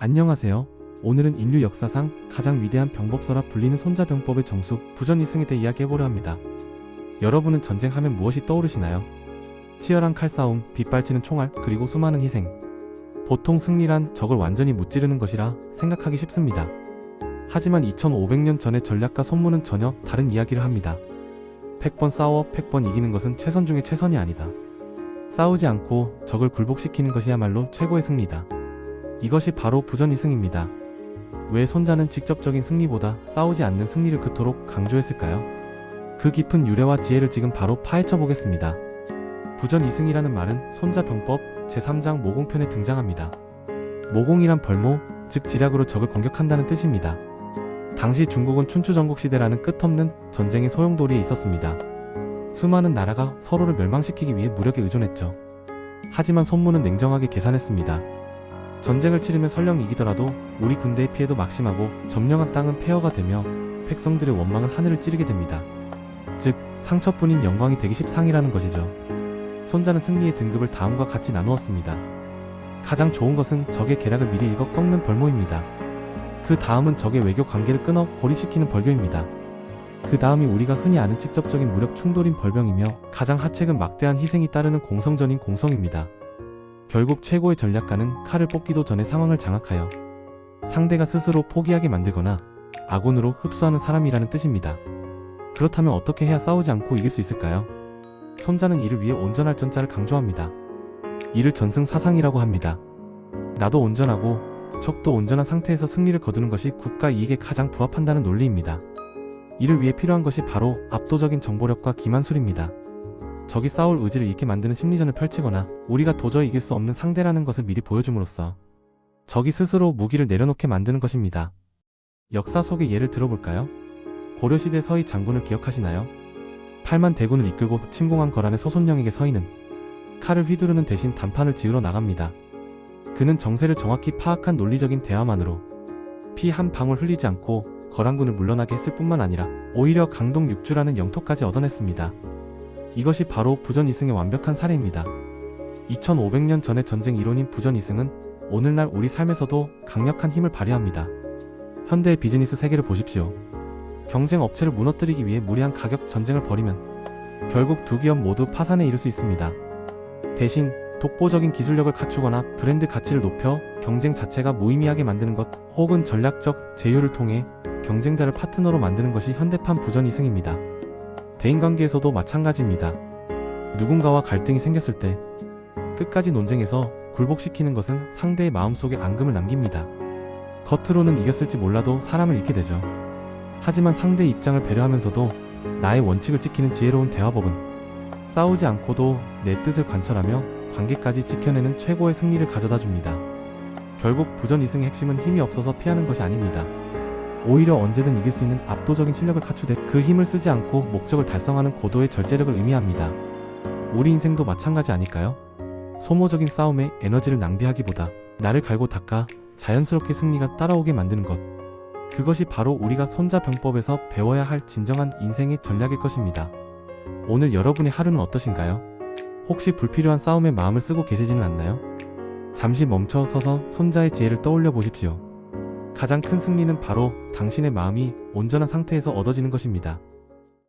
안녕하세요. 오늘은 인류 역사상 가장 위대한 병법서라 불리는 손자병법의 정수, 부전이승에 대해 이야기해보려 합니다. 여러분은 전쟁하면 무엇이 떠오르시나요? 치열한 칼싸움, 빗발치는 총알, 그리고 수많은 희생. 보통 승리란 적을 완전히 무찌르는 것이라 생각하기 쉽습니다. 하지만 2500년 전의 전략가 손무는 전혀 다른 이야기를 합니다. 100번 싸워 100번 이기는 것은 최선 중의 최선이 아니다. 싸우지 않고 적을 굴복시키는 것이야말로 최고의 승리다. 이것이 바로 부전이승입니다. 왜 손자는 직접적인 승리보다 싸우지 않는 승리를 그토록 강조했을까요? 그 깊은 유래와 지혜를 지금 바로 파헤쳐 보겠습니다. 부전이승이라는 말은 손자병법 제3장 모공편에 등장합니다. 모공이란 벌모, 즉 지략으로 적을 공격한다는 뜻입니다. 당시 중국은 춘추전국 시대라는 끝없는 전쟁의 소용돌이에 있었습니다. 수많은 나라가 서로를 멸망시키기 위해 무력에 의존했죠. 하지만 손무는 냉정하게 계산했습니다. 전쟁을 치르면 설령 이기더라도 우리 군대의 피해도 막심하고 점령한 땅은 폐허가 되며 백성들의 원망은 하늘을 찌르게 됩니다. 즉 상처뿐인 영광이 되기 십상이라는 것이죠. 손자는 승리의 등급을 다음과 같이 나누었습니다. 가장 좋은 것은 적의 계략을 미리 읽어 꺾는 벌모입니다. 그 다음은 적의 외교 관계를 끊어 고립시키는 벌교입니다. 그 다음이 우리가 흔히 아는 직접적인 무력 충돌인 벌병이며 가장 하책은 막대한 희생이 따르는 공성전인 공성입니다. 결국 최고의 전략가는 칼을 뽑기도 전에 상황을 장악하여 상대가 스스로 포기하게 만들거나 아군으로 흡수하는 사람이라는 뜻입니다. 그렇다면 어떻게 해야 싸우지 않고 이길 수 있을까요? 손자는 이를 위해 온전할 전자를 강조합니다. 이를 전승사상이라고 합니다. 나도 온전하고 적도 온전한 상태에서 승리를 거두는 것이 국가 이익에 가장 부합한다는 논리입니다. 이를 위해 필요한 것이 바로 압도적인 정보력과 기만술입니다. 적이 싸울 의지를 잃게 만드는 심리전을 펼치거나 우리가 도저히 이길 수 없는 상대라는 것을 미리 보여줌으로써 적이 스스로 무기를 내려놓게 만드는 것입니다. 역사 속의 예를 들어볼까요? 고려시대 서희 장군을 기억하시나요? 8만 대군을 이끌고 침공한 거란의 소손령에게 서희는 칼을 휘두르는 대신 단판을 지으러 나갑니다. 그는 정세를 정확히 파악한 논리적인 대화만으로 피 한 방울 흘리지 않고 거란군을 물러나게 했을 뿐만 아니라 오히려 강동 6주라는 영토까지 얻어냈습니다. 이것이 바로 부전이승의 완벽한 사례입니다. 2500년 전의 전쟁 이론인 부전이승은 오늘날 우리 삶에서도 강력한 힘을 발휘합니다. 현대의 비즈니스 세계를 보십시오. 경쟁 업체를 무너뜨리기 위해 무리한 가격 전쟁을 벌이면 결국 두 기업 모두 파산에 이를 수 있습니다. 대신 독보적인 기술력을 갖추거나 브랜드 가치를 높여 경쟁 자체가 무의미하게 만드는 것, 혹은 전략적 제휴를 통해 경쟁자를 파트너로 만드는 것이 현대판 부전이승입니다. 대인관계에서도 마찬가지입니다. 누군가와 갈등이 생겼을 때 끝까지 논쟁해서 굴복시키는 것은 상대의 마음속에 앙금을 남깁니다. 겉으로는 이겼을지 몰라도 사람을 잃게 되죠. 하지만 상대의 입장을 배려하면서도 나의 원칙을 지키는 지혜로운 대화법은 싸우지 않고도 내 뜻을 관철하며 관계까지 지켜내는 최고의 승리를 가져다 줍니다. 결국 부전이승의 핵심은 힘이 없어서 피하는 것이 아닙니다. 오히려 언제든 이길 수 있는 압도적인 실력을 갖추되 그 힘을 쓰지 않고 목적을 달성하는 고도의 절제력을 의미합니다. 우리 인생도 마찬가지 아닐까요? 소모적인 싸움에 에너지를 낭비하기보다 나를 갈고 닦아 자연스럽게 승리가 따라오게 만드는 것, 그것이 바로 우리가 손자병법에서 배워야 할 진정한 인생의 전략일 것입니다. 오늘 여러분의 하루는 어떠신가요? 혹시 불필요한 싸움에 마음을 쓰고 계시지는 않나요? 잠시 멈춰 서서 손자의 지혜를 떠올려 보십시오. 가장 큰 승리는 바로 당신의 마음이 온전한 상태에서 얻어지는 것입니다.